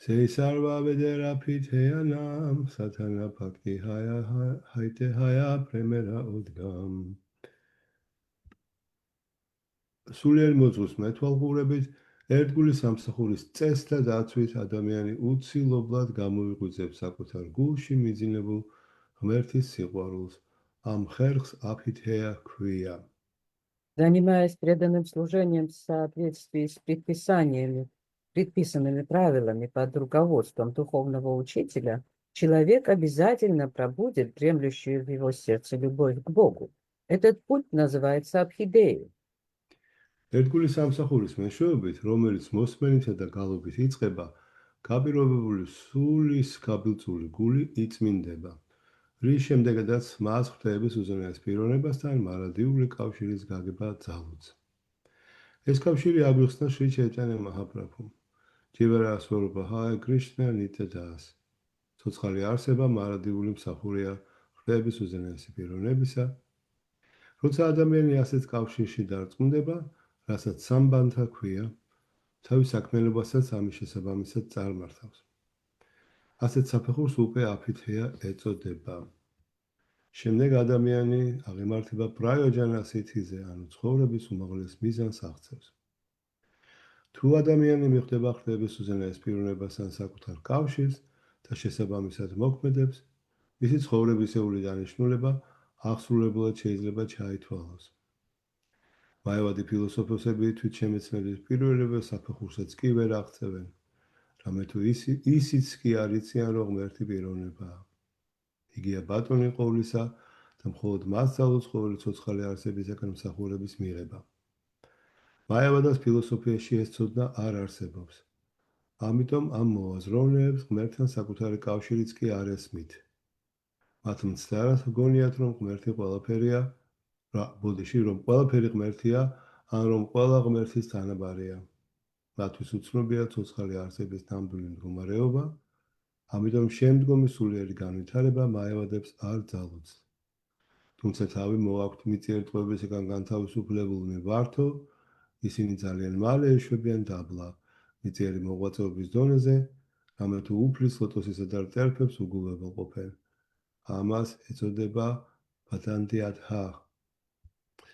Seisarva vedera piteanam, satana bhakti haite haya premera udgam. სულიერ მოძღვრის მეთვალყურებით ერთგული სამსახურის წესთა დაცვით ადამიანი უცილობლად გამოიღვიძებს საკუთარ გულში მიძინებულ ღმერთის სიყვარულს. ამ ხერხს აფითეა ჰქვია. Занимаясь преданным служением в соответствии с предписанными правилами под руководством духовного учителя, человек обязательно пробудет дремлющую в его сердце любовь к Богу. Этот путь называется абхидеей. ერთგული სამსახურის მეშვეობით, რომელიც მოსმენითა და გალობით იწყება, გაპირობებული სულის გაბილწული გული იწმინდება, რის შემდეგაც მას ღვთაების უზენაეს პიროვნებასთან მარადიული კავშირის გაგება ძალუძს. ეს კავშირი აგვიხსნა შრი ჩაიტანია მაჰაპრაბჰუმ. ჯივარა სვარუპა ჰარე კრიშნა ნიტა დას. ცოცხალი არსება მარადიული მსახურია ღვთაების უზენაესი პიროვნებისა. როცა ადამიანი ასეთ კავშირში დარწმუნდება, რასაც სამბანთა ქვია, თავის საქმიანობასაც ამის შესაბამისად წარმართავს. ასეთ საფეხურს უკვე აფითეა ეწოდება. შემდეგ ადამიანი აღემართება პრაიოჯანა სითიზე, ანუ ცხოვრების უმაღლეს მიზანს აღწევს. თუ ადამიანი მიხვდება ღვთაების უზენაეს პიროვნებასთან საკუთარ კავშირს და შესაბამისად მოქმედებს, მისი ცხოვრებისეული დანიშნულება აღსრულებლად შეიძლება ჩაითვალოს. მაევადი ფილოსოფოსები თვითშემეცნების პირველივე საფეხურსაც კი ვერ აღწევენ, რამე თუ ისიც კი არ იციან, რომ ღმერთი პიროვნებაა. იგია ბატონი ყოვლისა და მხოლოდ მას ძალუძს ყოველი ცოცხალი არსებისაგან მსახურების მიღება. მაევადას ფილოსოფიაში ეს ცოდნა არ არსებობს. ამიტომ ამ მოაზროვნეებს ღმერთთან საკუთარი კავშირიც კი არ ესმით. მათ მცდარად გონიათ, რომ ღმერთი ყველაფერია, რომ ყველაფერი ღმერთია, ან რომ ყველა ღმერთის თანაბარია. მათთვის უცნობია ცოცხალი არსების ნამდვილი მდგომარეობა, ამიტომ შემდგომი სულიერი განვითარება მაევადებს არ ძალუძს. თუმცა თავი მოაქვთ მიწიერ ტყვეებისგან განთავისუფლებულნი ვართო, ისინი ძალიან მალე ეშვებიან დაბლა, მიწიერი მოღვაწეობის დონეზე, რამე თუ უფლის ლოტოსისა და ტერფებს უგულებელყოფენ. ამას ეწოდება პატანტიათჰა.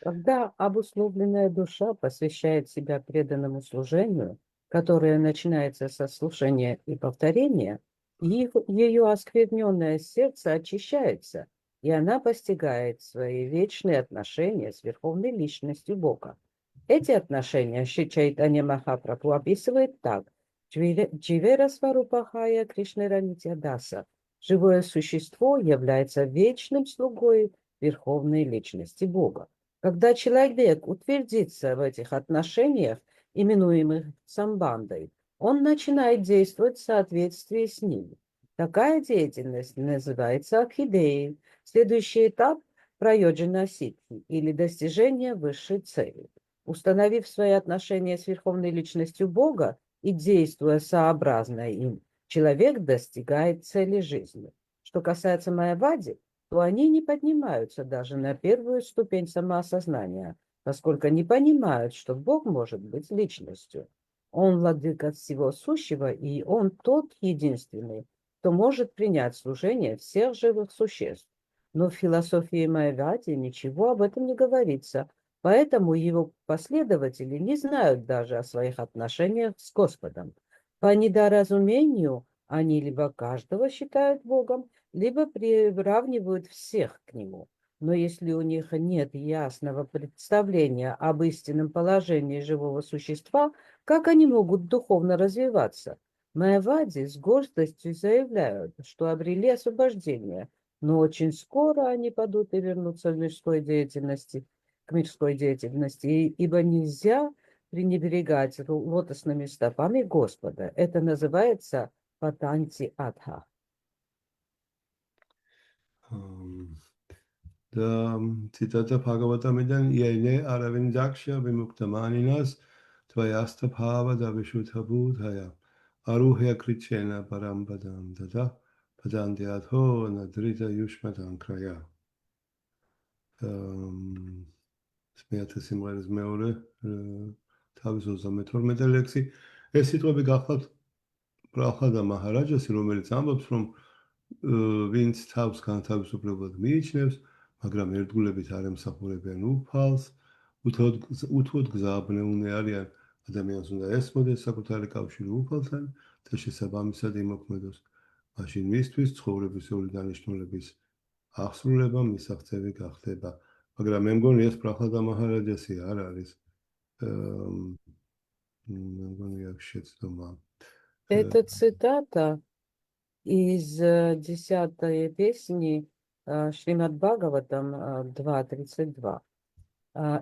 Когда обусловленная душа посвящает себя преданному служению, которое начинается со слушания и повторения, ее оскверненное сердце очищается, и она постигает свои вечные отношения с Верховной Личностью Бога. Эти отношения Шри Чайтанья Махапрабху описывает так. Дживера Сварупахая Кришнера Нитьядаса. Живое существо является вечным слугой Верховной Личности Бога. Когда человек утвердится в этих отношениях, именуемых самбандой, он начинает действовать в соответствии с ними. Такая деятельность называется абхидеей. Следующий этап – прайоджана ситхи, или достижение высшей цели. Установив свои отношения с Верховной Личностью Бога и действуя сообразно им, человек достигает цели жизни. Что касается майявади, то они не поднимаются даже на первую ступень самоосознания, поскольку не понимают, что Бог может быть личностью. Он владыка всего сущего, и Он тот единственный, кто может принять служение всех живых существ. Но в философии майявади ничего об этом не говорится, поэтому его последователи не знают даже о своих отношениях с Господом. По недоразумению они либо каждого считают Богом, либо приравнивают всех к Нему. Но если у них нет ясного представления об истинном положении живого существа, как они могут духовно развиваться? Майявади с гордостью заявляют, что обрели освобождение, но очень скоро они падут и вернутся к мирской деятельности, ибо нельзя пренебрегать лотосными стопами Господа. Это называется патанти адха. და ციტატა ბჰაგავატამიდან იენე არავინ დაქშა ვიმუქტამანინას თვაიასთა ფავა და ვიშუთაბუდhaya არუჰია კრიჩენა პარამბადამ და პადანდიათო ნადრიდა იუშმატან კრაია. მეათე სიმღერის მეორე თავის 32 ლექსი. ეს სიტყვები გახლავთ ბრალხადა მაჰარაჯასი, რომელიც ამბობს, რომ ვინც თავს განთავისუფლებლად მიიჩნევს, მაგრამ ერთგულებით არ ემსახურებიან უფალს, უთუოდ გზააბნეულნი არიან, ადამიანს უნდა ესმოდეს საკუთარი კავშირი უფალთან და შესაბამისად იმოქმედოს. მაშინ მისთვის ცხოვრებისეული დანიშნულების აღსრულება მისაღწევი გახდება. მაგრამ მე მგონი ეს ბრალხადა მაჰარაჯასი არ არის. მე მგონი აქ შეცდომა. Это цитата из 10-й песни Шримад Бхагаватам 2.32.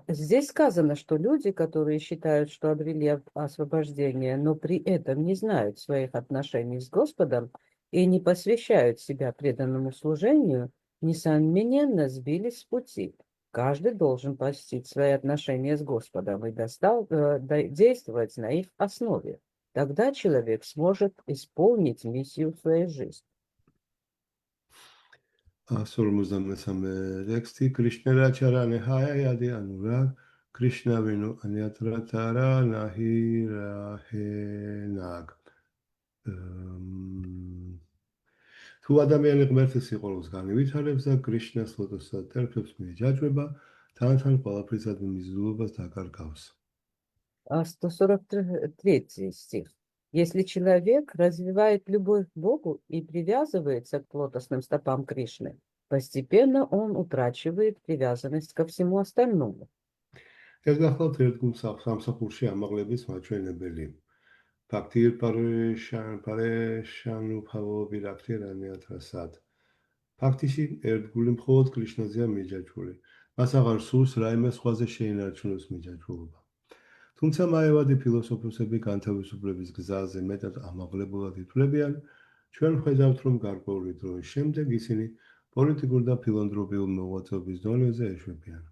Здесь сказано, что люди, которые считают, что обрели освобождение, но при этом не знают своих отношений с Господом и не посвящают себя преданному служению, несомненно сбились с пути. Каждый должен постичь свои отношения с Господом и действовать на их основе. Тогда человек сможет исполнить миссию в своей жизни. 153 ტექსტი კრიშნერაჩარანე ჰაიადი ანურაგ კრიშნავინუ ანიატრატარა ნაჰი რაჰენაგ თუ ადამიანი ღმერთის სიყვარულს განივითარებს და კრიშნას ლოტოსად ტერფებს მიეჯაჭვება, თან ყველაფრისადმი მიზიდულობას დაკარგავს. 143 стих. Если человек развивает любовь к Богу и привязывается к лотосным стопам Кришны, постепенно он утрачивает привязанность ко всему остальному. ეს გახლავთ ერთგულ სამსახურში ამაღლების მაჩვენებელი. ფაქტიერ პარეშანუფალობი რაქთირანი ათრასად. ფაქტიში ერთგული მხოლოდ კრიშნაზეა მიჯაჭვული. მას აღარ სურს რაიმე სხვაზე შეინარჩუნოს მიჯაჭვულობა. თუმცა მაევადი ფილოსოფოსები განთავისუფლების გზაზე მეტად ამაღლებულად ითვლებიან, ჩვენ ხედავთ, რომ გარკვეული დროის შემდეგ ისინი პოლიტიკურ და ფილანთროპიულ მოღვაწეობის დონეზე ეშვებიან.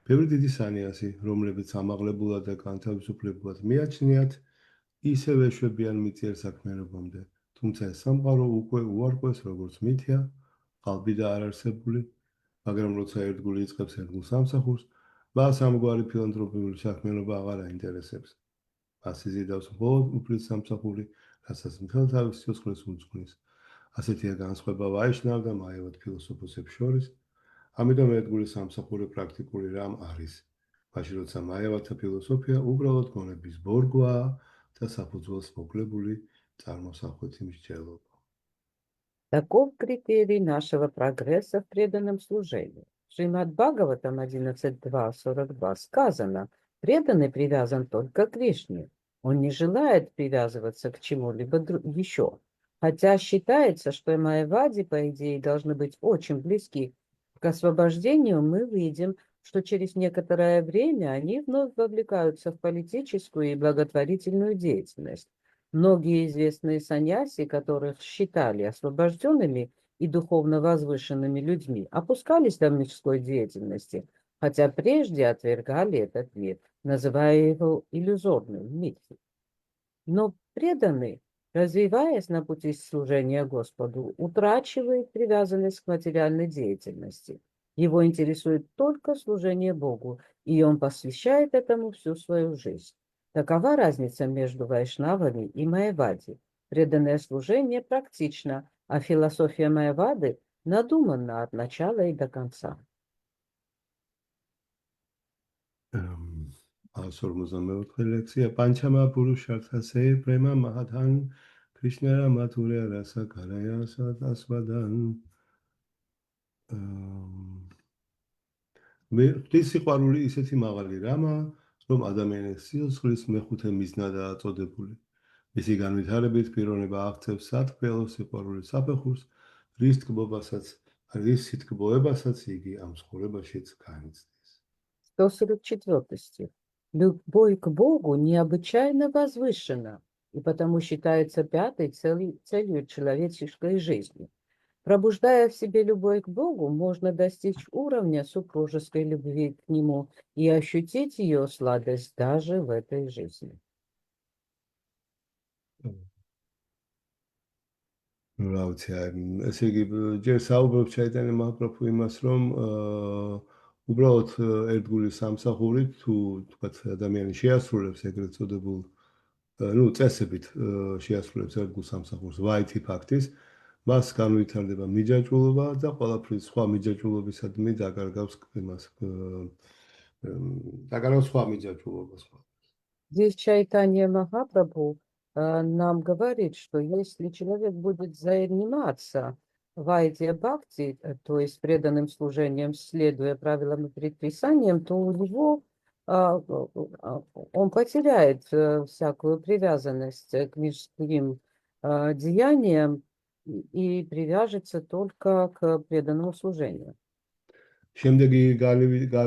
ბევრი დიდი სანიასი, რომლებიც ამაღლებულად და განთავისუფლებლად მიაჩნიათ, ისევ ეშვებიან მიწიერ საქმიანობამდე, თუმცა ეს სამყარო უკვე უარყვეს როგორც მითია, ყალბი და არარსებული, მაგრამ როცა ერთგული იწყებს ერთგულ სამსახურს, მას ამგვარი ფილანთროპიული საქმიანობა აღარ აინტერესებს. მას იზიდავს მხოლოდ უფლის სამსახური, რასაც მთელ თავის სიცოცხლეს უძღვნის. ასეთია განსხვავება ვაიშნავ და მაევად ფილოსოფოსებს შორის, ამიტომ ერთგული სამსახური პრაქტიკული რამ არის. მაშინ როცა მაევათა ფილოსოფია უბრალოდ გონების ბორგვაა და საფუძველს მოკლებული წარმოსახვითი მსჯელობა. Таков критерий нашего прогресса в преданном служении. В Шримад Бхагаватам 11.2.42 сказано: преданный привязан только к Кришне. Он не желает привязываться к чему-либо еще. Хотя считается, что майявади, по идее, должны быть очень близки к освобождению, мы видим, что через некоторое время они вновь вовлекаются в политическую и благотворительную деятельность. Многие известные саньяси, которых считали освобожденными и духовно возвышенными людьми, опускались до мирской деятельности, хотя прежде отвергали этот мир, называя его иллюзорным мифом. Но преданный, развиваясь на пути служения Господу, утрачивает привязанность к материальной деятельности. Его интересует только служение Богу, и он посвящает этому всю свою жизнь. Такова разница между вайшнавами и майявади. Преданное служение практично, а философия майявады надуманна от начала и до конца. 154 ლექსია პანჩამა პურუშართასე პრემა მაჰათან კრიშნერა მათურია რასა კარაია სადასვადან მე ღვთის სიყვარული ისეთი მაღალი რამა, რომ ადამიანის სიცოცხლის მეხუთე მიზნადაა აწოდებული. მისი განვითარებით პიროვნება აღწევს სათქმელო სიყვარულის საფეხურს, რის თქმებასაც იგი ამ ცხოვრებაშიც განიცდის. 144 стих. Любовь к Богу необычайно возвышена, и потому считается пятой целью человеческой жизни. Пробуждая в себе любовь к Богу, можно достичь уровня супружеской любви к Нему и ощутить ее сладость даже в этой жизни. რა ვიცი, ესე იგი ჯერ საუბრობ ჩაიტანე მაჰაპრაბჰუ იმას, რომ უბრალოდ ერთგული სამსახურით თუ თქვათ ადამიანი შეასრულებს ეგრეთ წოდებულ ну, წესებით შეასრულებს ერთგულ სამსახურს ვაითი ფაქტის, მას განვითარდება მიჯაჭვულობა და ყველაფრის სხვა მიჯაჭვულობისადმი დაკარგავს იმას, დაკარგავს სხვა მიჯაჭვულობას. Здесь Чайтанья Махапрабху нам говорит, что если человек будет заниматься вайдья бхакти, то есть преданным служением, следуя правилам и предписаниям, то у него он потеряет всякую привязанность к мирским деяниям и привяжется только к преданному служению. შემდეგი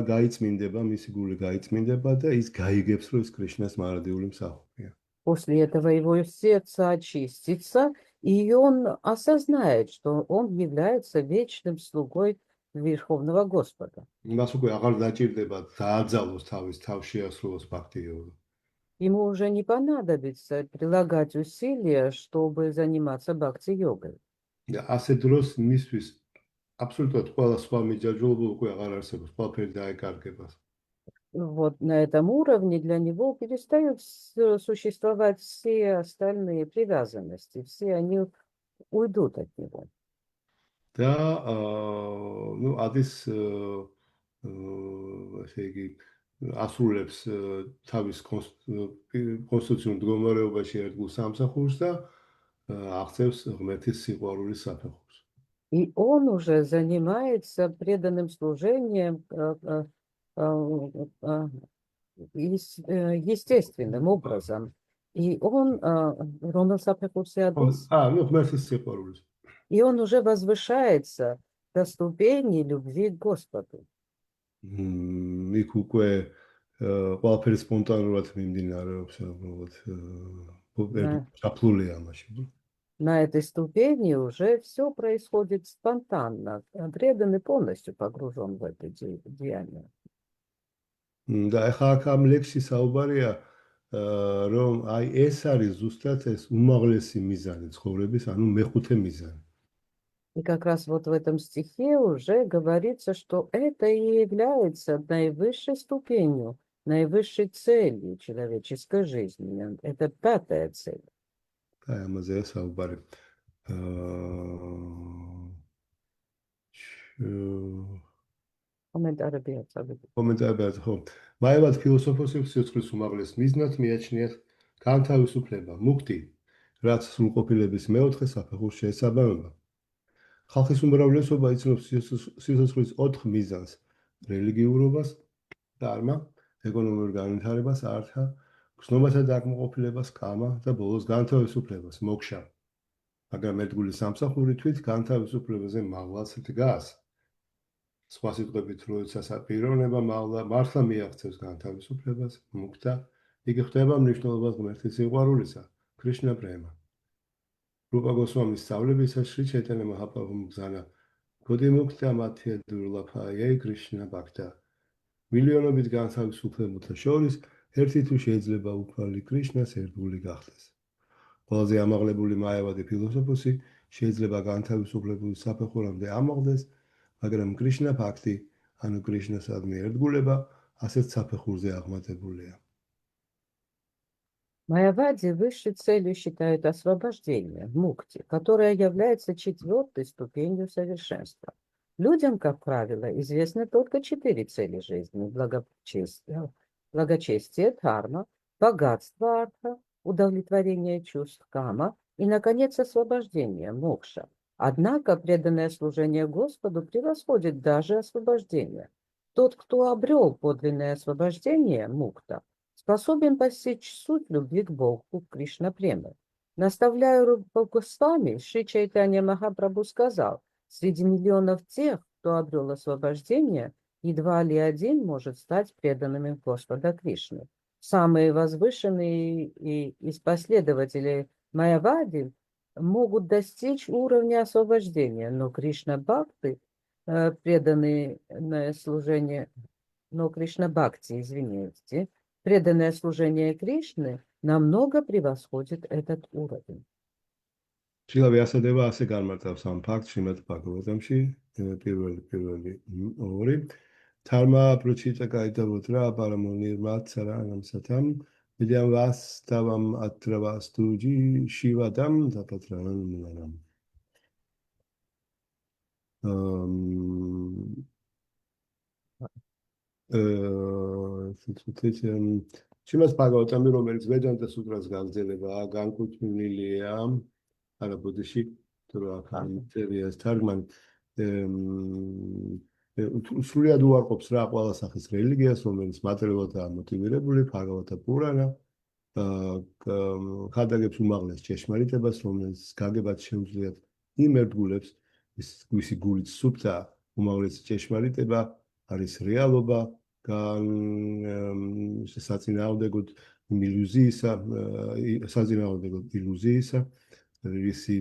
გაიწმინდება, მისი გული გაიწმინდება და ის გაიგებს, რომ ის კრიშნას მარადიული მსახურია. После этого его сердце очистится, и он осознает, что он является вечным слугой Верховного Господа. მას უკვე აღარ დაჭირდება დააძალოს თავის თავშეასრულოს ფაქტიობა. Ему уже не понадобится прилагать усилия, чтобы заниматься бхакти-йогой. და ასე დროს მისთვის абсолютно ყველა სხვა მიჯაჭვულობა უკვე აღარ არსებობს, ყველაფერი დაეკარგება. Вот на этом уровне для него перестают существовать все остальные привязанности, все они уйдут от него. და ну ადის ესე იგი ასრულებს თავის კონსტიტუციურ მდგომარეობაში ერთგულ სამსახურს და აღწევს ღმერთის სიყვარულის საფეხურს. И он уже занимается преданным служением естественным образом. И он, ну, ღმერთის სიყვარულის. и он уже возвышается до ступени любви к Господу. იქ უკვე ყველაფერი სპონტანურად მიმდინარეობს, უბრალოდ საფლულია ამაში. На этой ступени уже все происходит спонтанно. Преданный полностью погружен в это деяние. და ახლა აქ ამ ლექსში საუბარია, რომ აი ეს არის ზუსტად ეს უმაღლესი მიზანი ცხოვრების, ანუ მეხუთე მიზანი. И как раз вот в этом стихе уже говорится, что это и является наивысшей ступенью, наивысшей целью человеческой жизни. Это пятая цель. აი ამაზე საუბარი. კომენტარებად ხო. მაევად ფილოსოფოსებს სიცხლის უმაღლეს მიზნად მიაჩნიათ განთავისუფლება, მუქტი, რაც სრულყოფილების მეოთხე საფეხურს შეესაბამება. ხალხის უმრავლესობა იცნობს სიცოცხლის 4 მიზანს: რელიგიურობას, დარმა, ეკონომიურ განვითარებას, ართა, გრძნობათა დაკმაყოფილებას, კამა და ბოლოს განთავისუფლებას, მოქშა. მაგრამ ერთგული სამსახური თვით განთავისუფლებაზე მაღლაც დგას. სხვა სიტყვებით, როდესაც პიროვნება მართლა მიაღწევს განთავისუფლებას, მუქტა, იგი ხდება მნიშვნელოვნად ღმერთის სიყვარულისა, კრიშნა პრემა. რუპა გოსვამის სწავლებისას შრი ჩაიტანია მაჰაპრაბჰუმ ბრძანა გოდი მუქტა მათია დურლაფაია კრიშნა ბაქტა. მილიონობით განთავისუფლებულთა შორის ერთი თუ შეიძლება უფალი კრიშნას ერთგული გახდეს. ყველაზე ამაღლებული მაევადი ფილოსოფოსი შეიძლება განთავისუფლებული საფეხურამდე ამაღლდეს, მაგრამ კრიშნა ფაქტი, ანუ კრიშნასადმი ერთგულება, ასეთ საფეხურზე აღმატებულია. Майявади высшей целью считают освобождение, мукти, которое является четвертой ступенью совершенства. Людям, как правило, известны только 4 цели жизни: благочестие, дхарма, богатство, артха, удовлетворение чувств, кама и, наконец, освобождение, мокша. Однако преданное служение Господу превосходит даже освобождение. Тот, кто обрел подлинное освобождение, мукта, способен постичь суть любви к Богу, Кришна Премы. Наставляя Рупа Госвами, Шри Чайтанья Махапрабху сказал: среди миллионов тех, кто обрел освобождение, едва ли один может стать преданными Господа Кришны. Самые возвышенные из последователей Майявади могут достичь уровня освобождения, но Кришна Бхакти, преданное служение, преданное служение Кришны намного превосходит этот уровень. შილავი ასადება ასე განმარტავს ამ ფაქტს შრიმად ბაგავატამში, პირველი 2. Dharma prachita kaitavotra paramonirmat saranam satam Vedem vas tavam atravastuji shivadam tapatranam. Śrīmad Bhagavatam, რომელიც ვედანტა სუტრას გაგრძელებაა, განკუთვნილია არა ბუდიში, თუ რა ხარწერია თარგმანი. სრულად უარყოფს რა ყველა სახის რელიგიას, რომელიც მატერიალადაა მოტივირებული, Bhagavata Purana, ხადაგებს უმაღლეს ჭეშმარიტებას, რომელიც გაგებად შეუძლიათ იმ ერთგულებს, ვისი გულით სუფთა უმაღლესი ჭეშმარიტება არის რეალობა, საწინააღმდეგოდ ილუზიისა, რისი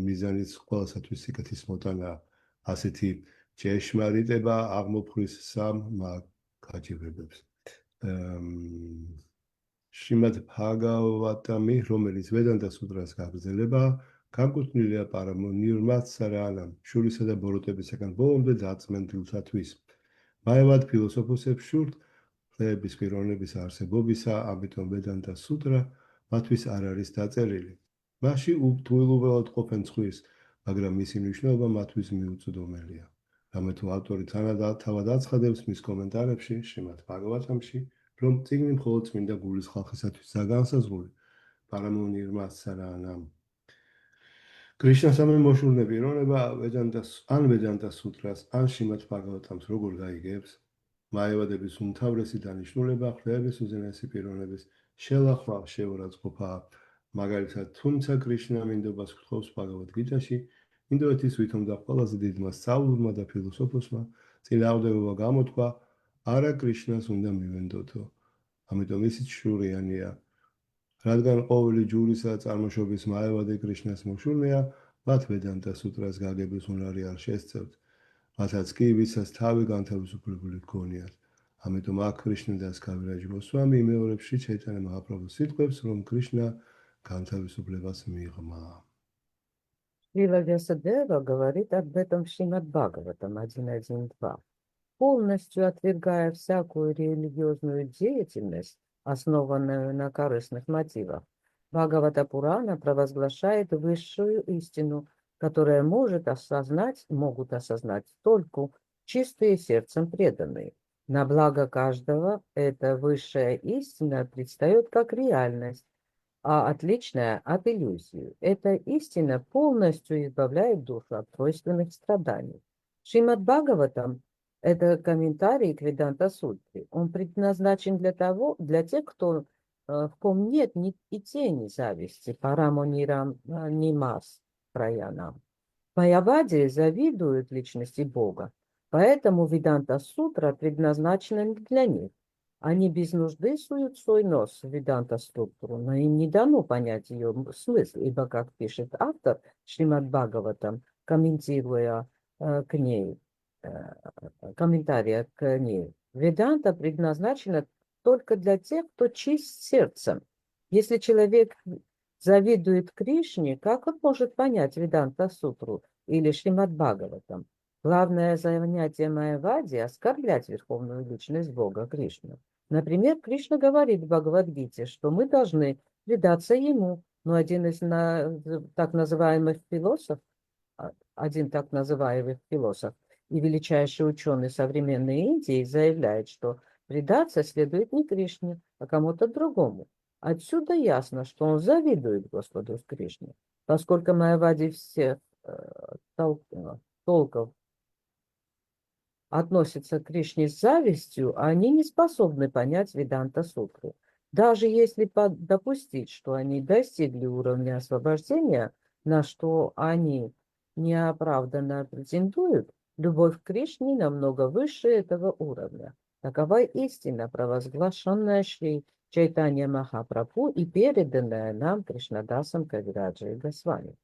მიზანიც ყველასათვის სიკეთის მოტანაა. ასეთი ჭეშმარიტება აღმოფხვის სამ გაჭირვებებს. Śrīmad Bhagavatam, რომელიც ვედანტა სუტრას გაგრძელება, განკუთვნილია პარამონირმაცარანამ, შურისა და ბოროტებისაგან ბოლომდე დაწმენდილთათვის. მაევად ფილოსოფოსებს შურთ დღეების პიროვნების არსებობისა, ამიტომ ვედანტა სუტრა მათთვის არ არის დაწერილი. მასში უთუილუველად ყოფენ ცხვრის, მაგრამ მისი მნიშვნელობა მათთვის მიუწვდომელია. რამე თუ ავტორი თავად აცხადებს მის კომენტარებში Śrīmad Bhagavatamში, რომ წიგნი მხოლოდ წმინდა გულის ხალხისათვისაა განსაზღვრული. პარამონირმაცარანამ. კრიშნას ამე მოშურნე პიროვნება ვედანტა სუტრას ან Śrīmad Bhagavatamს როგორ გაიგებს? მაევადების უმთავრესი დანიშნულება ხლების უზენაესი პიროვნების შელახვა, შეურაცხყოფაა. მაგალითად, თუმცა კრიშნა მინდობას გთხოვს Bhagavad Gita-ში, ინდოეთის ვითომ და ყველაზე დიდმა სწავლულმა და ფილოსოფოსმა წინააღმდეგობა გამოთქვა, არა კრიშნას უნდა მივენდოთო. ამიტომ ისიც შურიანია. რადგან ყოველი ჯურისა წარმოშობის მაევადე კრიშნას მოშურნეა, მათ ვედანტა სუტრას გაგების უნარი არ შესწევთ. მათაც კი ვისაც თავი განთავისუფლებული ჰგონიათ. ამიტომ აქ კრიშნადას კავირაჯ გოსვამი იმეორებს შრი ჩაიტანია მაჰაპრაბჰუს სიტყვებს, რომ კრიშნა განთავისუფლებას მიიღმა. Шрила Вьясадева говорит об этом в Шримад Бхагаватам 1.1.2. Полностью отвергая всякую религиозную деятельность, основанную на корыстных мотивах, Бхагавата Пурана провозглашает высшую истину, которая могут осознать только чистые сердцем преданные. На благо каждого эта высшая истина предстает как реальность, а отличная от иллюзии. Эта истина полностью избавляет душу от тройственных страданий. Шримад Бхагаватам – это комментарий к Веданта Сутре. Он предназначен для тех, в ком нет и тени зависти, парамонирам нимас праянам. Майявади завидуют личности Бога, поэтому Веданта Сутра предназначена не для них. Они без нужды суют свой нос в Веданта-сутру, но им не дано понять ее смысл, ибо, как пишет автор Шримад Бхагаватам, комментария к ней, Веданта предназначена только для тех, кто чист сердцем. Если человек завидует Кришне, как он может понять Веданта-сутру или Шримад Бхагаватам? Главное занятие Майявади – оскорблять верховную личность Бога Кришну. Например, Кришна говорит в Бхагавад-гите, что мы должны предаться Ему, но один так называемых философов и величайший ученый современной Индии заявляет, что предаться следует не Кришне, а кому-то другому. Отсюда ясно, что он завидует Господу Кришне, поскольку Майявади всех толков относятся к Кришне с завистью, они не способны понять Веданта-сутру. Даже если допустить, что они достигли уровня освобождения, на что они неоправданно претендуют, любовь к Кришне намного выше этого уровня. Такова истина, провозглашенная Шри Чайтанья Махапрабху и переданная нам Кришнадасом Кавираджой Госвами.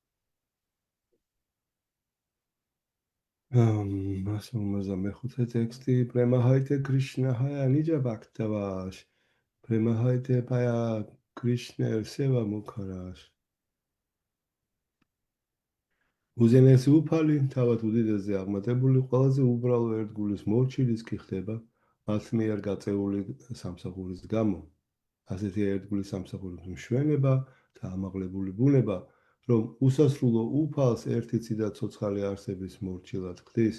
მეხუთე ტექსტი პრემაჰაიტე კრიშნაჰაია ნიჯა ბაქტავაშ პრემაჰაიტე პაია კრიშნერ სევა მუქარაშ უზენაესი უფალი თავად უდიდესზე აღმატებული ყველაზე უბრალო ერთგულის მორჩილის კი ხდება მათ მიერ გაწეული სამსახურის გამო ასეთი ერთგული სამსახურის მშვენება და ამაღლებული ბუნება, რომ უსასრულო უფალს ერთი ციდა ცოცხალი არსების მორჩილად ხდის,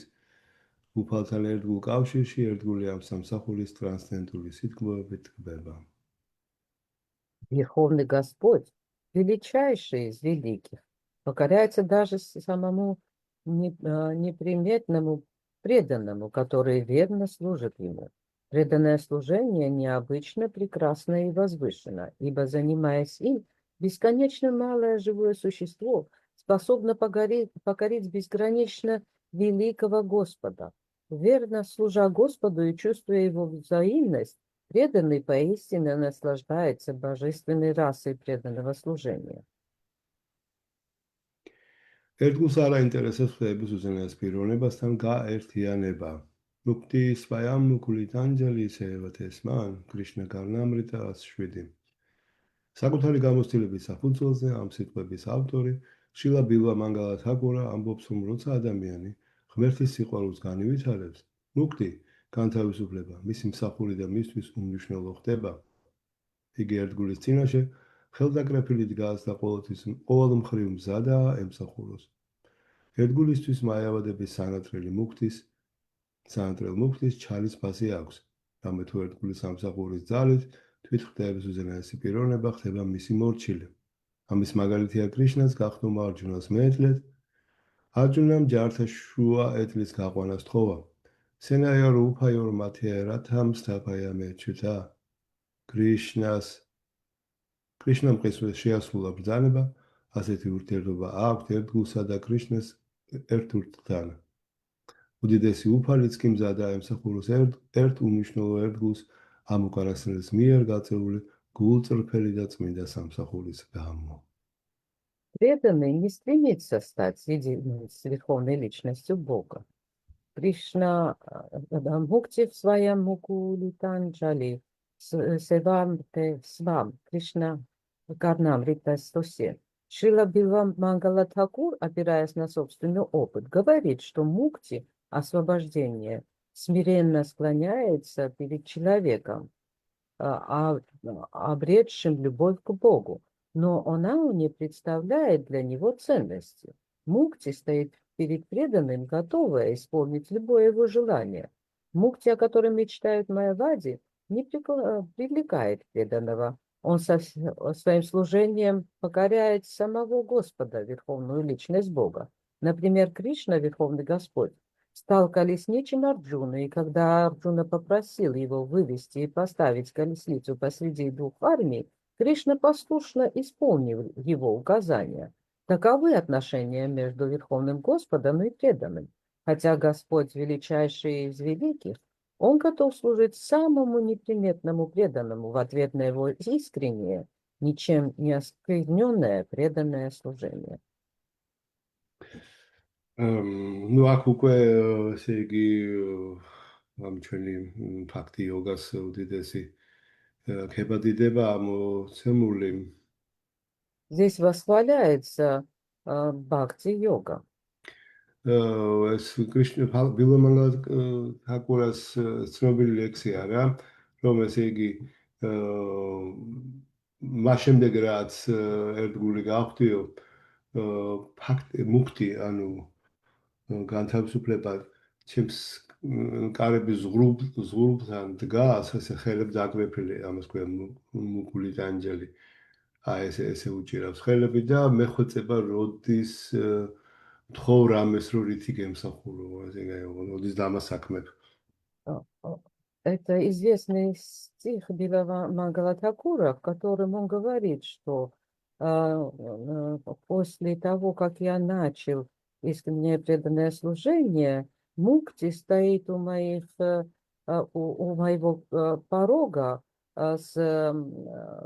უფალთან ერთგულ კავშირში ერთგული ამ სამსახურის ტრანსცენდენტული სიტყვებით ტკბება. Верховный Господь, величайший из великих, покоряется даже самому неприметному преданному, который верно служит ему. Преданное служение необычно прекрасно и возвышенно, ибо, занимаясь им, бесконечно малое живое существо способно покорить безгранично великого Господа. Верно служа Господу и чувствуя его взаимность, преданный поистине наслаждается божественной расой преданного служения. ერთგულს არ აინტერესებს ხეების უზენაეს პიროვნებასთან გაერთიანება. მუქტი სვაიამ მუკულით ანჯელი სევათესმან, კრიშნა კარნამრიტა 7. საკუთარი გამოცდილების საფუძველზე ამ სიტყვების ავტორი შილა ბილვა მანგალა თაკურა ამბობს, რომ როცა ადამიანი ღმერთის სიყვარულს განივითარებს, მუქტი განთავისუფლება მისი მსახური და მისთვის უმნიშვნელო ხდება. იგი ერთგულის წინაშე ხელდაკრეფილი დგას და ყოველ მხრივ მზადაა ემსახუროს. ერთგულისთვის მაიავადების სანატრელ მუქტის ჩალის ფასი აქვს, რამე თუ ერთგულის სამსახურის ძალით თვით ხდების უზენაესი პიროვნება ხდება მისი მორჩილი. ამის მაგალითია კრიშნას გახდომა არჯუნას მეეთლეთ. არჯუნამ ჯართა შუა ეტლის გაყვანას თხოვა. სენაია რუფაიორ მათერათამ სტაფაია მეჩუთა. კრიშნამ შეასრულა ბრძანება, ასეთი ურთიერთობა აქვს ერთგულსა და კრიშნას ერთურთთან. უდიდესი უფალიც კი მზადაა ემსახუროს ერთ უმნიშვნელო ერთგულს ამ უკანასკნელის მიერ გაწეული გულწრფელი და წმინდა самсахурис გამო. Преданный не стремится стать единой с верховной личностью Бога. Кришна Мукти в своем Мукулитанджали Севам те Свам Кришна Карнам Рита 107. Шрила Билва Мангала Тхакур, опираясь на собственный опыт, говорит, что мукти, освобождение, смиренно склоняется перед человеком, обретшим любовь к Богу, но она не представляет для него ценности. Мукти стоит перед преданным, готовая исполнить любое его желание. Мукти, о котором мечтают майявади, не привлекает преданного. Он своим служением покоряет самого Господа, Верховную Личность Бога. Например, Кришна, Верховный Господь, стал колесничем Арджуны, и когда Арджуна попросил его вывести и поставить колесницу посреди двух армий, Кришна послушно исполнил его указания. Таковы отношения между Верховным Господом и преданным. Хотя Господь величайший из великих, Он готов служить самому неприметному преданному в ответ на его искреннее, ничем не оскверненное преданное служение. Ну, აქ უკვე ესე იგი ამ ჩვენი ფაქტი იოგას უდიდესი ქებადიდება ამოცემული. Здесь восхваляется бхакти-йога. ეს კრიშნა ბილვა მანგალა თაკურას ცნობილი ლექსია რა, რომ ესე იგი მას შემდეგ რაც ერთგული გავხდიო, ფაქტი მუქტი, ანუ განთავისუფლება ჩემს კარების ზღურბთან დგას, ესე ხელებს დაკრეფილი, ამას ქვია მუკულით ანჯელი. აი ესე უჭირავს ხელები და მეხვეწება როდის თხოვ რამეს რო რითი გემსახურო, როდის დამასაქმებ. Это известный стих Билава Мангала Тхакура, в котором он говорит, что после того, как я начал искреннее преданное служение, мукти стоит у моего порога с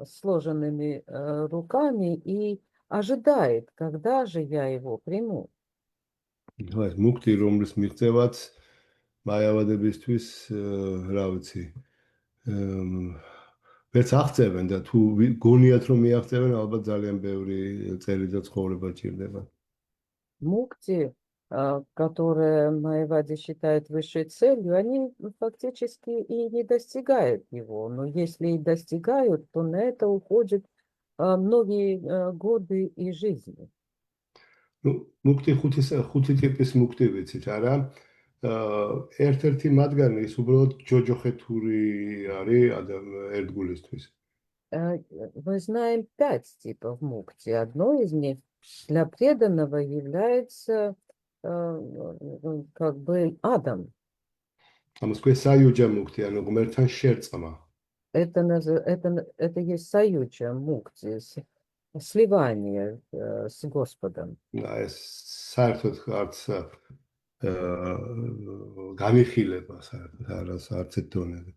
сложенными руками и ожидает, когда же я его приму. ეს მუქტი, რომლის მიღწევაც მაიავადებისთვის, რა ვიცი, ვერც აღწევენ და თუ გონიათ რომ მიაღწევენ, ალბათ ძალიან ბევრი წელი და ცხოვრება ჭირდება. Мукти которое Маэвади считает высшей целью, они фактически и не достигают его. Но если и достигают, то на это уходят многие годы и жизни. ну, მუქტი ხუთი ტიპის მუქტი ვიცით, არა? ერთ-ერთი მათგანი ის უბრალოდ ჯოჯოხეთური არის ერთგულისთვის. Мы знаем 5 типов мукти. Одно из них для преданного является как бы адом. ამას ქვია საიუჯა მუქტი, ანუ ღმერთთან შერწყმა. Это есть саюджа мукти, сливание с Господом. ეს საერთოდ არც განიხილება საერთოდ არც ერთ დონეზე.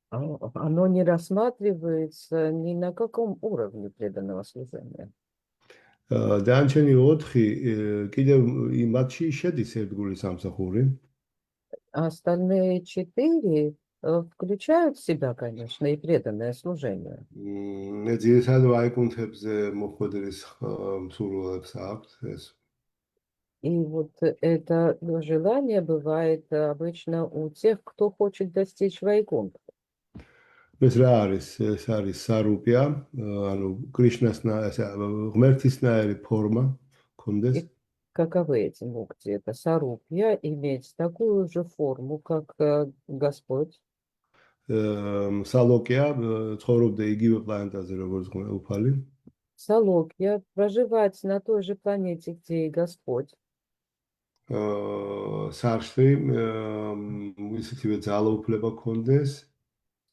Оно не рассматривается ни на каком уровне преданного служения. დანარჩენი 4 კიდევ იმათში შედის ერთგულის სამსახური. Остальные 4 включают в себя, конечно, и преданное служение. ძირითადად ვაიკუნთებზე მოხვედრის მსურველებს აქვთ ეს. И вот это желание бывает обычно у тех, кто хочет достичь вайкунтха. ეს რა არის? ეს არის სარუპია, ანუ კრიშნას ღმერთისნაირი ფორმა კონდეს. И каковы эти мукти? Это сарупья, иметь такую же форму, как Господь. სალოკია ცხოვრობდა იგივე პლანეტაზე როგორც უფალი. Салокья, проживать на той же планете, где и Господь. სარშრი ისეთივე ძალაუფლება კონდეს.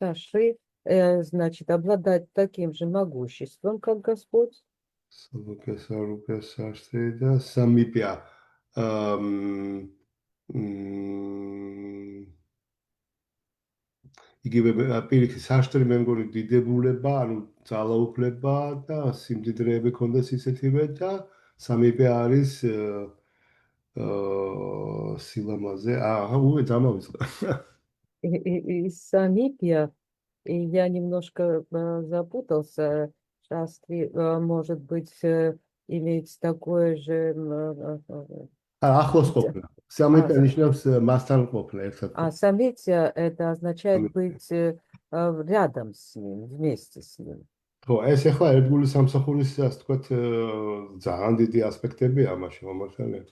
Саши, значит, обладать таким же могуществом, как Господь. სალოკია, სარუპია, სარშრი და სამიპია. იგივე პირიქით საშტრი მე მგონი დიდებულება, ანუ ძალაუფლება და სიმდიდრეები კონდეს ისეთივე და სამიპე არის სილამაზე. დამავიწყდა. И Самипья, и я немножко запутался. Шастри, может быть, иметь такое же... ახლოს ყოფნა. სამიპე ნიშნავს მასთან ყოფნა ერთად. А самитья, это означает быть рядом с ним, вместе с ним. ხო, ეს ახლა ერთგული სამსახურის ასე ვთქვათ ძალიან დიდი ასპექტებია ამაში მომართალია.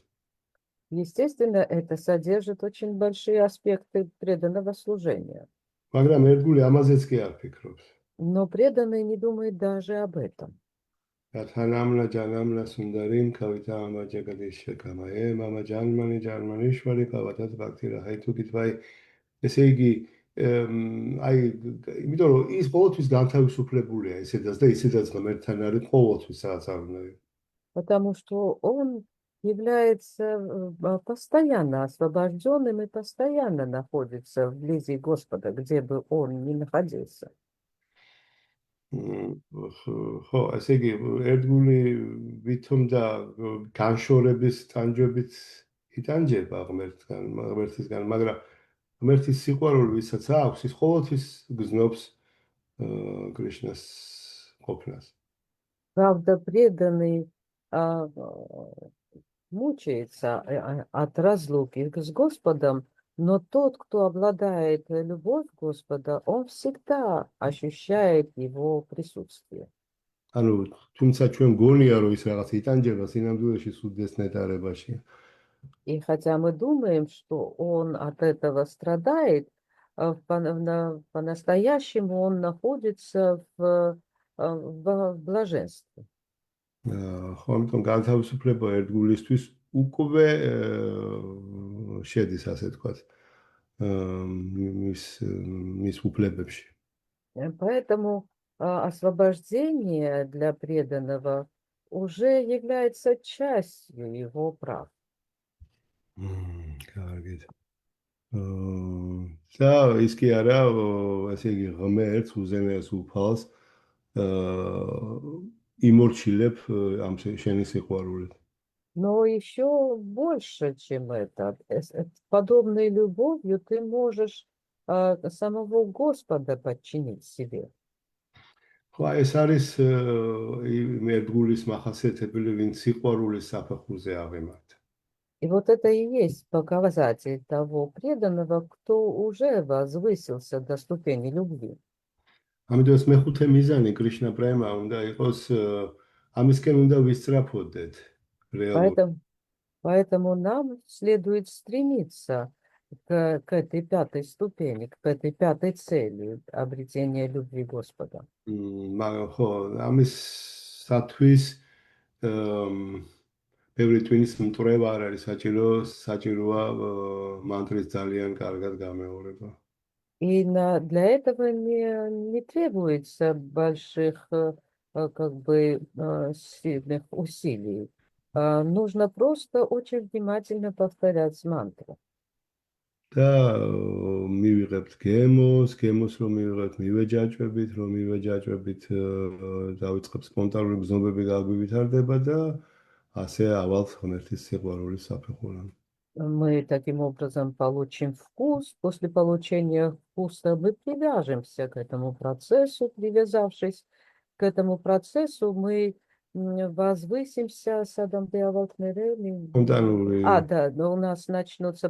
Естественно, это содержит очень большие аспекты преданного служения. მაგრამ ერთგული ამაზეც კი არ ფიქრობს. Но преданный не думает даже об этом. თანამლა ჯანამლა სუნდარიმ ქავითა ამა ჯაგადიშ კამაე მამა ჯანმანი ჯანმანიშვარი ქავათაც ბაქტი რაი თუ კითხვაი ესე იგი აი იმიტომ რომ ის ყოველთვის განთავისუფლებულია ისედაც და ისედაც ღმერთთან არის ყოველთვის სადაც არ უნდა იყოს. Потому что он является постоянно освобожденным и постоянно находится вблизи Господа, где бы он ни находился. ხო, ესე იგი ერთგული ვითომ და განშორების ტანჯვებით იტანჯება ღმერთისგან, მაგრამ ღმერთის სიყვარული ვისაც აქვს, ის ყოველთვის გზნობს კრიშნას ყოფნას. Правда, преданный мучается от разлуки с Господом, но тот, кто обладает любовью Господа, он всегда ощущает его присутствие. ანუ თუმცა ჩვენ გონია რომ ის რაღაც იტანჯება სინამდვილეში სუდეს ნეტარებაში. И хотя мы думаем, что он от этого страдает, по-настоящему он находится в блаженстве. ხო, ამიტომ განთავისუფლება ერთგულისთვის უკვე შედის ასე ვთქვათ მის უფლებებში. Поэтому освобождение для преданного уже является частью его прав. კარგით. და ის კი არა, ესე იგი ღმერთს უზენაეს უფალს იმორჩილებ ამ შენი სიყვარულით. Но еще больше, чем это, подобной любовью ты можешь самого Господа подчинить себе. ხო, ეს არის ერთგულის მახასიათებელი, ვინც სიყვარულის საფეხურზე აღემართა. И вот это и есть показатель того преданного, кто уже возвысился до ступени любви. ამიტომ ეს მეხუთე მიზანი კრიშნა პრემა უნდა იყოს ამისკენ უნდა ვისწრაფოდეთ რეალურად. Поэтому нам следует стремиться к этой пятой ступени, к этой пятой цели обретения любви Господа. მაგრამ ხო, ამისათვის ბევრი ტვინის მტრევა არ არის საჭიროა მანტრის ძალიან კარგად გამეორება. И для этого не требуется больших как бы сильных усилий. Нужно просто очень внимательно повторять мантру. და მივიღებთ გემოს რომ მივიღებთ, მივეჯაჭვებით, დავიწყებ სპონტანური გზნობები გაგვივითარდება და ასე ავალთ ღმერთის სიყვარულის საფეხურამდე. Мы таким образом получим вкус. После получения вкуса мы привяжемся к этому процессу. Привязавшись к этому процессу, мы возвысимся садом Спонтанные. Да, но у нас начнут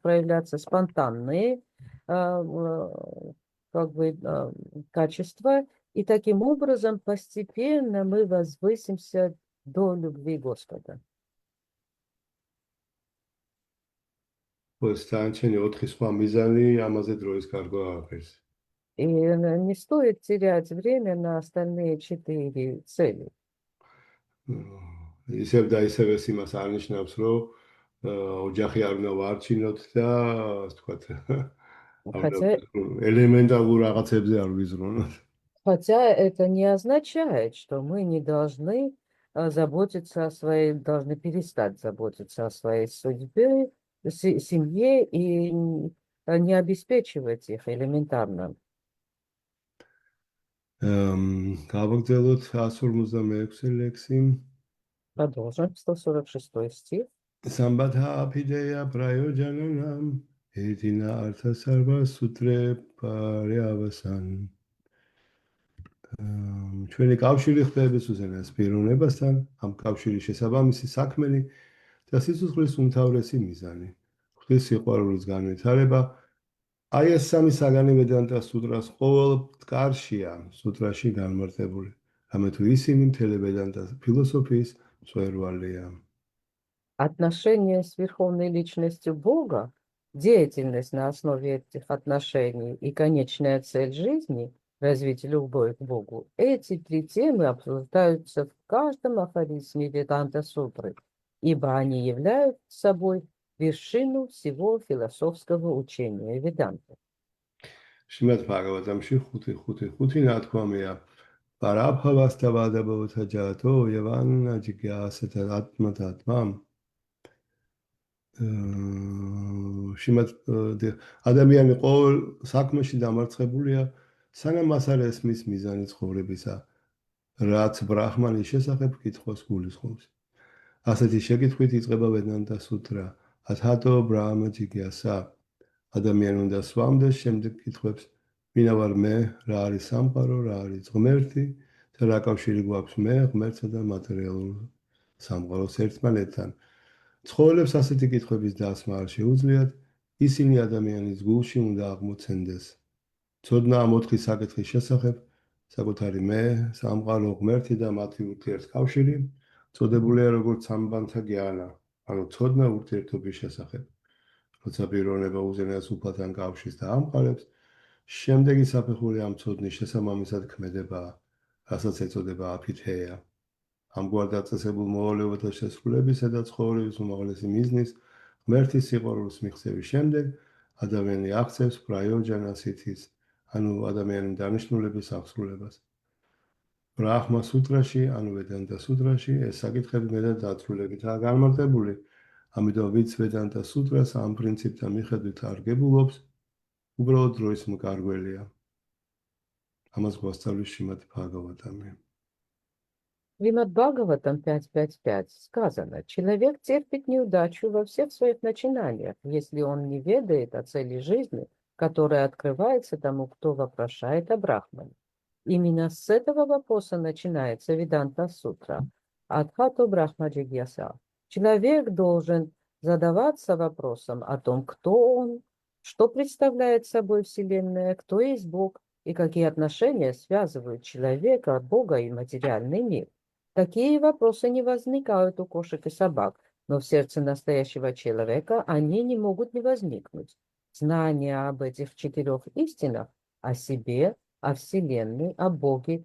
проявляться спонтанные как бы качества, и таким образом постепенно мы возвысимся до любви Господа. Стანჩენი 4 სხვა მიზანი ამაზე დროის გარკვევა აღარ. И не стоит терять время на остальные 4 цели. ისევ და ისევ ეს იმას არნიშნავს, რომ ოჯახი არ უნდა ვარჩინოთ და ასე ვთქვათ, элементарულ რაღაცებზე არ ვიზრუნოთ. Хотя это не означает, что мы не должны должны перестать заботиться о своей судьбе, семье и не обеспечивать их элементарно. გავაგრძელოთ 156 ლექსი. Продолжим. 146 стих. Самбадха апидея праёджананам этина артасарва сутре парявасан. ჩვენი კავშირი ხდება უზენაეს პიროვნებასთან, ამ კავშირის შესაბამისი საქმენი და სიცოცხლის უმთავრესი მიზანი. ღვთის სიყვარულის განვითარება. აი ეს სამი საგანი ვედანტა სუტრას ყოველ მტკარშია სუტრაში განმარტებული. რამე თუ ისინი მთელი ვედანტა ფილოსოფიის მწვერვალია. Отношения с Верховной Личностью Бога, деятельность на основе этих отношений и конечная цель жизни – развить любовь к Богу. Эти 3 темы обсуждаются в каждом афоризме Веданта Сутры, ибо они являются собой вершину всего философского учения Веданты. Шримад Бхагаватамში 5:5 ნათქვამია პარაბჰავასტავადა ბოთაჯატო ევან ჯიგიასათა ატმატატმამ შიმად ადამიანი ყოველ საქმეში დამარცხებულია სანამ მას არ ესმის მიზანი ცხოვრებისა რაც ბრაჰმანის შესახებ კითხვას გულისხმობს ასეთი შეკითხვით იწყება ვედანტა სუტრა ათათო ბრაჰმა ჯიგიასა ადამიანი უნდა სვამდეს შემდეგ კითხვებს ვინა ვარ მე რა არის სამყარო რა არის ღმერთი და რა კავშირი გვაქვს მე ღმერთსა და მატერიალურ სამყაროს ერთმანეთთან ცხოველებს ასეთი კითხვების დასმა არ შეუძლიათ, ისინი ადამიანის გულში უნდა აღმოცენდეს. ცოდნა ამ 4 საკითხის შესახებ, საკუთარი მე, სამყარო, ღმერთი და მათი ურთიერთკავშირი, წოდებულია როგორც სამბანთა გიანა, ანუ ცოდნა ურთიერთობის შესახებ. როცა პიროვნება უზენაეს უფალთან კავშირს და ამყარებს, შემდეგი საფეხური ამ ცოდნის შესაბამისად ქმედება, რასაც ეწოდება აფითეა. ამგვარ დაწესებულ მოვალეობათა შესრულებისა და ცხოვრების უმაღლესი მიზნის ღმერთის სიყვარულის მიღწევის შემდეგ ადამიანი აღწევს პრაიოჯანა სითის, ანუ ადამიანის დანიშნულების აღსრულებას. ბრაჰმა სუტრაში, ანუ ვედანტა სუტრაში ეს საკითხები მეტად დაწვრილებითაა განმარტებული, ამიტომ ვინც ვედანტა სუტრას ამ პრინციპთან მიხედვით არ გებულობს, უბრალოდ დროის მკარგველია. ამას გვასწავლის შრიმად ბჰაგავატამი. Шримад Бхагаватам 5.5.5 сказано, человек терпит неудачу во всех своих начинаниях, если он не ведает о цели жизни, которая открывается тому, кто вопрошает о Брахмане. Именно с этого вопроса начинается Веданта Сутра. Адхато Брахма Джигьяса. Человек должен задаваться вопросом о том, кто он, что представляет собой Вселенная, кто есть Бог и какие отношения связывают человека, Бога и материальный мир. Такие вопросы не возникают у кошек и собак, но в сердце настоящего человека они не могут не возникнуть. Знание об этих 4 истинах, о себе, о Вселенной, о Боге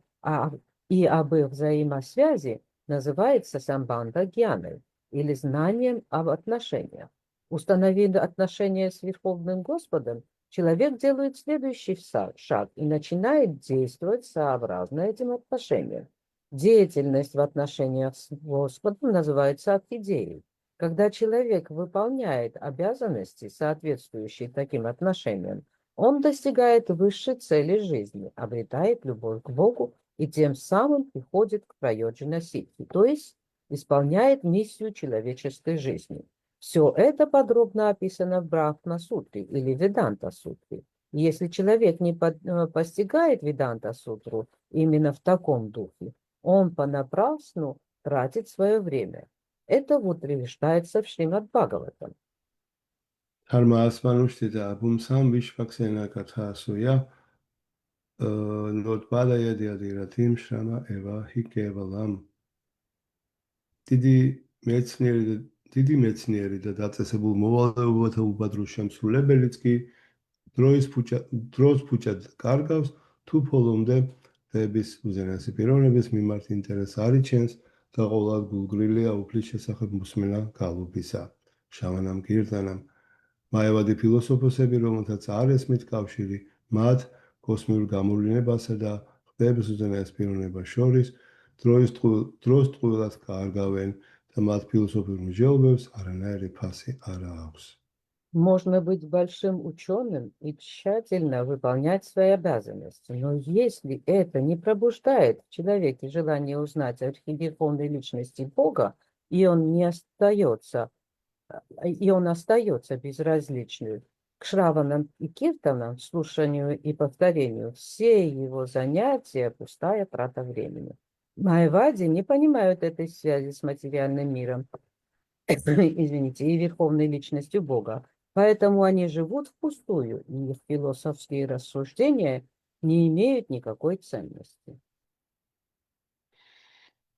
и об их взаимосвязи называется самбанда гьяной или знанием об отношениях. Установив отношения с Верховным Господом, человек делает следующий шаг и начинает действовать сообразно этим отношениям. Деятельность в отношениях с Господом называется орхидеей. Когда человек выполняет обязанности, соответствующие таким отношениям, он достигает высшей цели жизни, обретает любовь к Богу и тем самым приходит к прайоджана ситхи, то есть исполняет миссию человеческой жизни. Все это подробно описано в Брахма-сутре или Веданта-сутре. Если человек не постигает Веданта-сутру именно в таком духе, он понапрасну тратит свое время. Это утверждается в Шримад Бхагаватам. Хармасмануштита Абумсам Вишваксена Катхасуя Нотпадая Диадиратим Шрама Эва Хикевалам. დიდი მეცნიერი და დაწესებულ მოვალეობათა უბადრო შემსრულებელიც კი დროს ფუჭად კარგავს, თუ ბოლომდე დღეების უზენაესი პიროვნების მიმართ ინტერესს არ იჩენს და ყოვლად გულგრილია უფლის შესახებ მოსმენა გალობისა. შავანამ კირტანამ მაევადი ფილოსოფოსები, რომელთაც არ ესმით კავშირი მათ კოსმიურ გამოვლენებასა და ხდების უზენაეს პიროვნებას შორის, დროს ტყუილად კარგავენ და მათ ფილოსოფიურ მსჯელობებს არანაირი ფასი არ აქვს. Можно быть большим ученым и тщательно выполнять свои обязанности, но если это не пробуждает в человеке желание узнать о верховной личности Бога, и он остается безразличным к шраванам и киртанам, слушанию и повторению, все его занятия – пустая трата времени. Майявади не понимают этой связи с материальным миром, извините, и верховной личностью Бога. Поэтому они живут впустую, и их философские рассуждения не имеют никакой ценности.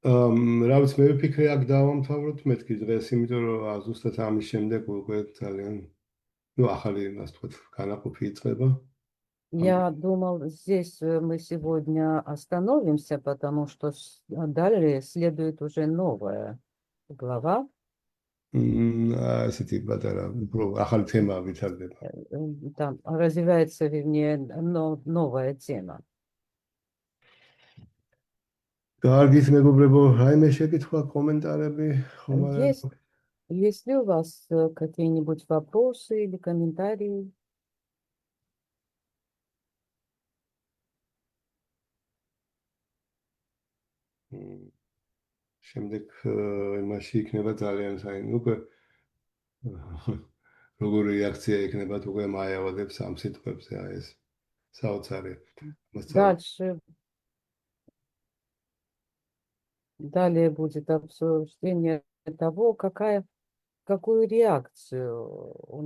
Რავიც მე ვფიქრე აქ დავამთავროთ მეთქი დღეს, იმიტომ რომ ზუსტად ამის შემდეგ უკვე ძალიან ახალი იმას თქვა განაყოფი იწყება. Я думал, здесь мы сегодня остановимся, потому что далее следует уже новая глава. Ასეთი პატარა უფრო ახალი თემა ვითარდება. Там развивается, вернее, новая тема. Კარგით, მეგობრებო, რაიმე შეკითხვა, კომენტარები ხომ არა? Есть ли у вас какие-нибудь вопросы или комментарии? შემდეგ იმაში იქნება ძალიან საინტერესო. უკვე როგორი რეაქცია იქნება თუ უკვე მაიავადებს ამ სიტყვებზე, აი ეს საოცარი. Далее будет обсуждение того, какую реакцию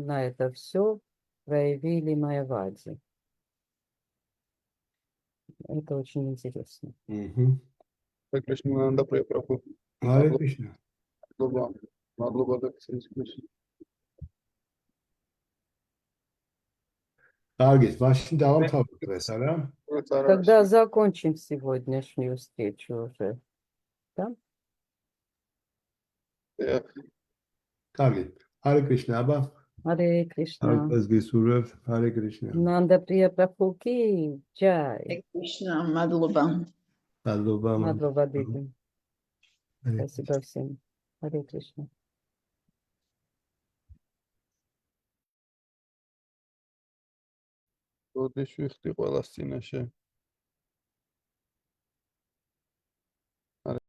на это все проявили майявади. Это очень интересно. Харе Кришна. Каргис, машин давамთავროთ დღეს, არა? Тогда закончим сегодняшнюю встречу уже. Да? Каргис, Харе Кришна, аба. Харе Кришна. Харе Кришна. Нанда Прия Прабхуки, Джай. Харе Кришна, Мадлоба. Мадлоба, Диди. Спасибо всем. Харе Кришна. როდის ვიხდი ყველას წინაშე?